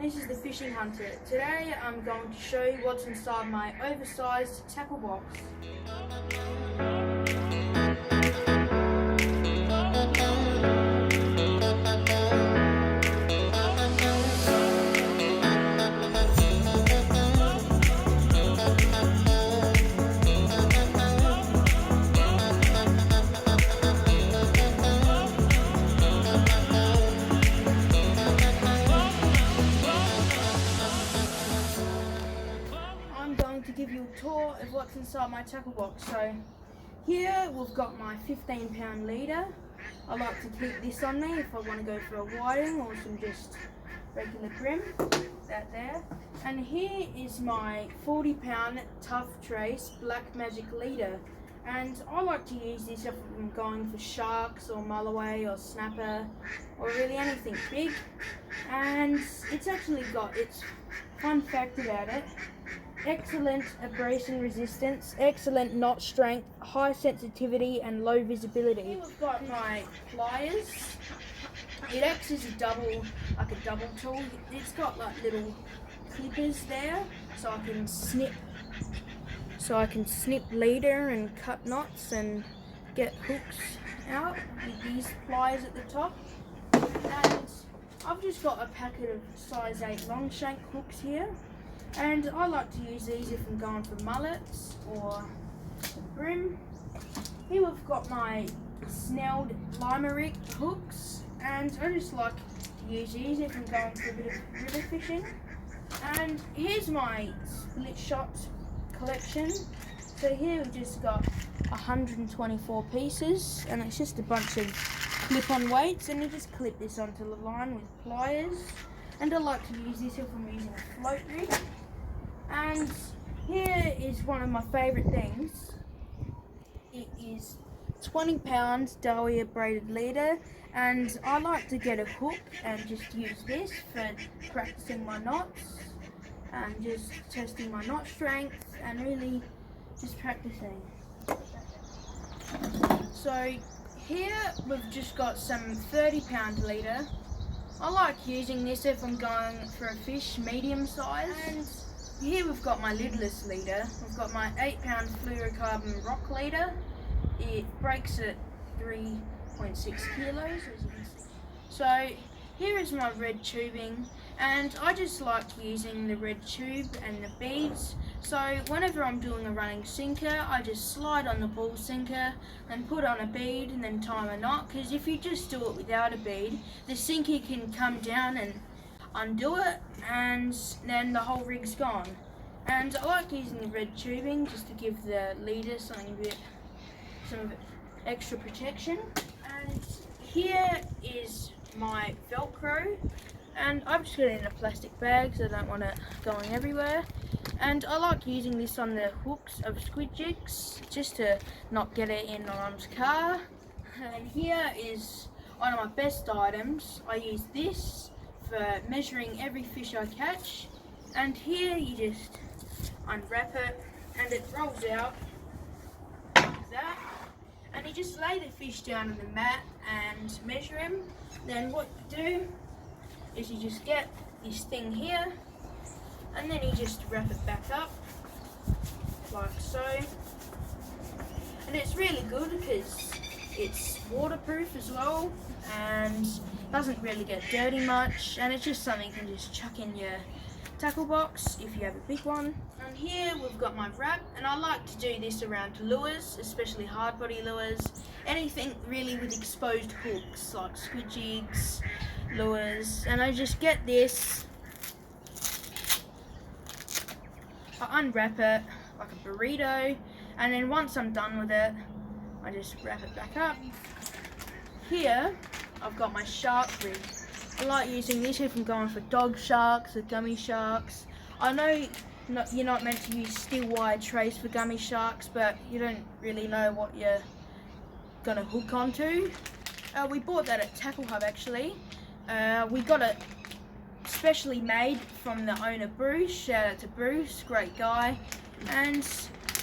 This is the Fishing Hunter. Today I'm going to show you what's inside my oversized tackle box. I'm going to give you a tour of what's inside my tackle box. So here we've got my 15-pound leader. I like to keep this on me if I want to go for a whiting or some just regular brim. That there. And here is my 40-pound Tough Trace Black Magic leader. And I like to use this if I'm going for sharks or mulloway or snapper or really anything big. And it's actually got its fun fact about it. Excellent abrasion resistance, excellent knot strength, high sensitivity and low visibility. Here we've got my pliers. It acts as a double tool. It's got like little clippers there, so I can snip leader and cut knots and get hooks out with these pliers at the top. And I've just got a packet of size 8 long shank hooks here. And I like to use these if I'm going for mullets or brim. Here we've got my snelled limerick hooks, and I just like to use these if I'm going for a bit of river fishing. And here's my split shot collection. So here we've just got 124 pieces, and it's just a bunch of clip-on weights, and you just clip this onto the line with pliers. And I like to use this if I'm using a float rig. And here is one of my favourite things. It is 20 pounds Dahlia braided leader, and I like to get a hook and just use this for practicing my knots and just testing my knot strength and really just practicing. So here we've just got some 30-pound leader. I like using this if I'm going for a fish medium size. And here we've got my lidless leader. We've got my 8-pound fluorocarbon rock leader. It breaks at 3.6 kilos, as you can see. So here is my red tubing, and I just like using the red tube and the beads. So whenever I'm doing a running sinker, I just slide on the ball sinker and put on a bead and then tie a knot, because if you just do it without a bead, the sinker can come down and undo it, and then the whole rig's gone. And I like using the red tubing just to give the leader some extra protection. And here is my Velcro, and I've just got it in a plastic bag so I don't want it going everywhere. And I like using this on the hooks of squid jigs just to not get it in my mum's car. And here is one of my best items. I use this for measuring every fish I catch. And here you just unwrap it and it rolls out like that. And you just lay the fish down on the mat and measure him. Then what you do is you just get this thing here, and then you just wrap it back up like so. And it's really good because it's waterproof as well and doesn't really get dirty much, and it's just something you can just chuck in your tackle box if you have a big one. And here we've got my wrap, and I like to do this around lures, especially hard body lures, anything really with exposed hooks like squid jigs, lures. And I just get this, I unwrap it like a burrito, and then once I'm done with it, I just wrap it back up. Here I've got my shark rig. I like using this if I'm going for dog sharks or gummy sharks. I know you're not meant to use steel wire trace for gummy sharks, but you don't really know what you're going to hook onto. We bought that at Tackle Hub actually. We got it specially made from the owner Bruce. Shout out to Bruce, great guy. And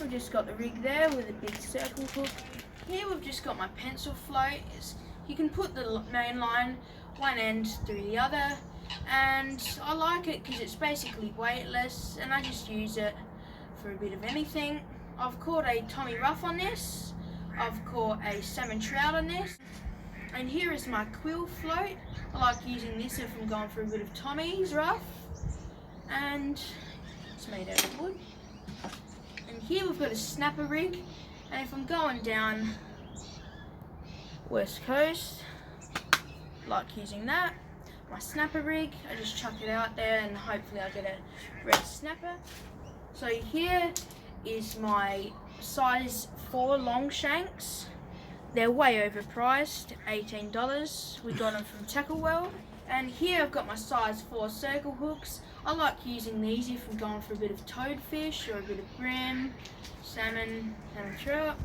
we've just got the rig there with a big circle hook. Here we've just got my pencil float. You can put the main line one end through the other, and I like it because it's basically weightless and I just use it for a bit of anything. I've caught a Tommy Rough on this, I've caught a salmon trout on this, and here is my quill float. I like using this if I'm going for a bit of Tommy's Rough, and it's made out of wood. And here we've got a snapper rig, and if I'm going down West Coast, I like using that. My snapper rig, I just chuck it out there and hopefully I get a red snapper. So here is my size 4 long shanks. They're way overpriced, $18. We got them from Tackle World. And here I've got my size 4 circle hooks. I like using these if I'm going for a bit of toadfish or a bit of brim, salmon trout.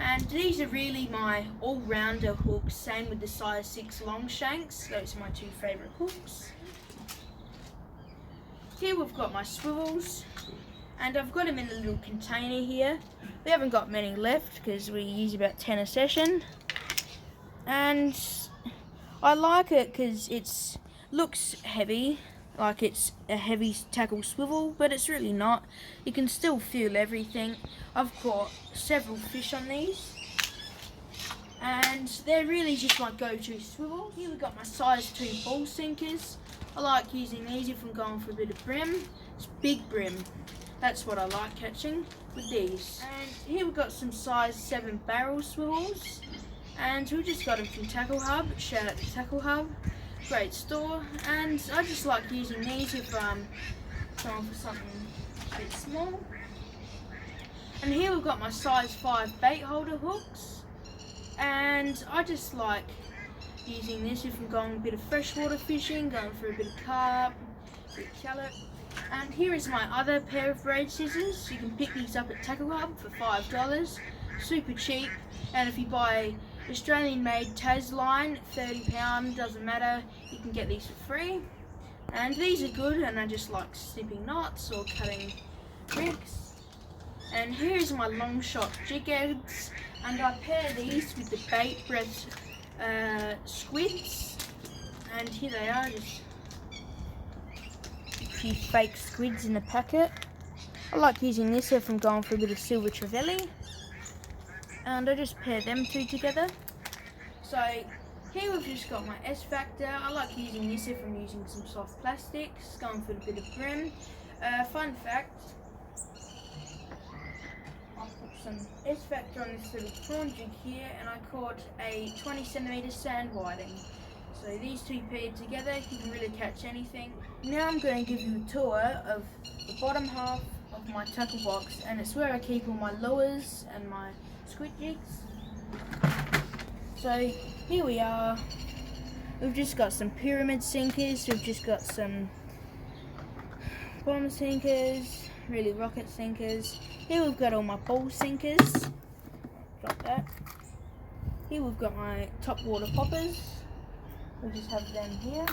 And these are really my all-rounder hooks, same with the size 6 long shanks. Those are my 2 favourite hooks. Here we've got my swivels, and I've got them in a little container here. We haven't got many left because we use about 10 a session. And I like it because it looks heavy, like it's a heavy tackle swivel, but it's really not. You can still feel everything. I've caught several fish on these, and they're really just my go-to swivel. Here we've got my size 2 ball sinkers. I like using these if I'm going for a bit of brim. It's big brim. That's what I like catching with these. And here we've got some size 7 barrel swivels, and we just got them from Tackle Hub. Shout out to Tackle Hub. Great store, and I just like using these if I'm going for something a bit small. And here we've got my size 5 bait holder hooks, and I just like using this if I'm going a bit of freshwater fishing, going for a bit of carp, a bit of shallot. And here is my other pair of braid scissors. You can pick these up at Tackle Hub for $5, super cheap, and if you buy Australian made Tas line, £30, doesn't matter, you can get these for free. And these are good, and I just like snipping knots or cutting rigs. And here's my long shot jig heads, and I pair these with the bait breath squids, and here they are, just a few fake squids in a packet. I like using this if I'm going for a bit of silver trevally, and I just pair them two together. So here we've just got my S Factor. I like using this if I'm using some soft plastics, going for a bit of brim. Fun fact, I put some S Factor on this little prawn jig here, and I caught a 20cm sand whiting. So these two paired together, you can really catch anything. Now I'm going to give you a tour of the bottom half of my tackle box, and it's where I keep all my lures and my squid jigs. So here we are. We've just got some pyramid sinkers, we've just got some bomb sinkers, really rocket sinkers. Here we've got all my ball sinkers. Got that. Here we've got my top water poppers. We just have them here.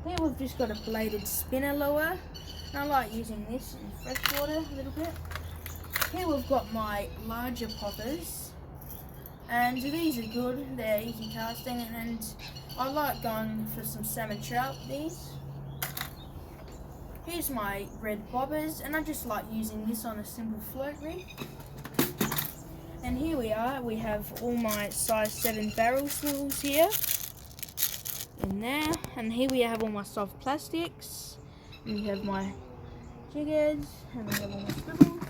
Here we've just got a bladed spinner lure. And I like using this in freshwater a little bit. Here we've got my larger poppers. And these are good, they're easy casting, and I like going for some salmon trout with these. Here's my red bobbers, and I just like using this on a simple float rig. And here we are, we have all my size 7 barrel swivels here, in there, and here we have all my soft plastics, and we have my jig heads, and we have all my swivels,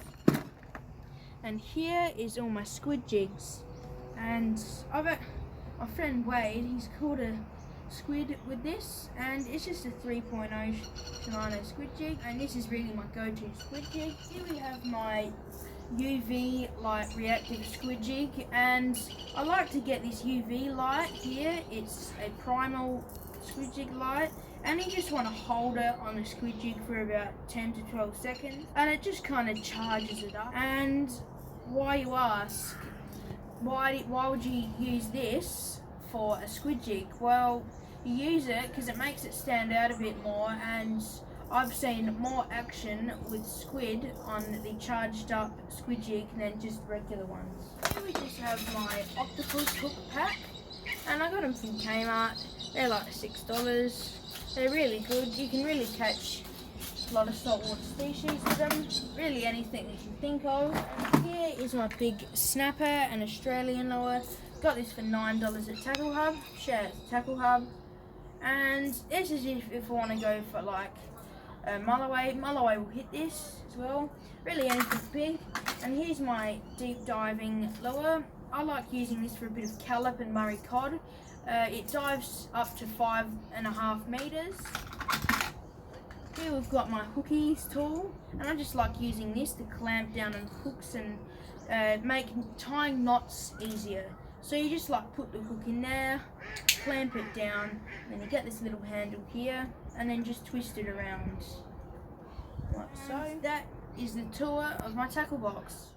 and here is all my squid jigs. And I've got my friend Wade, he's caught a squid with this, and it's just a 3.0 Shimano squid jig, and this is really my go-to squid jig. Here we have my UV light reactive squid jig, and I like to get this UV light here. It's a primal squid jig light, and you just want to hold it on the squid jig for about 10 to 12 seconds, and it just kind of charges it up. And why, you ask, why would you use this for a squid jig? Well, you use it because it makes it stand out a bit more, and I've seen more action with squid on the charged up squid jig than just regular ones. Here we just have my octopus hook pack, and I got them from Kmart. They're like $6. They're really good. You can really catch a lot of saltwater species with them. Really anything you can think of. And here is my big snapper, an Australian lure. Got this for $9 at Tackle Hub. Shout out to Tackle Hub. And this is if I want to go for like mulloway. Mulloway will hit this as well. Really anything big. And here's my deep diving lure. I like using this for a bit of callop and Murray cod. It dives up to 5.5 meters. Here we've got my hookies tool, and I just like using this to clamp down on hooks and make tying knots easier. So you just like put the hook in there, clamp it down, then you get this little handle here, and then just twist it around like so. That is the tour of my tackle box.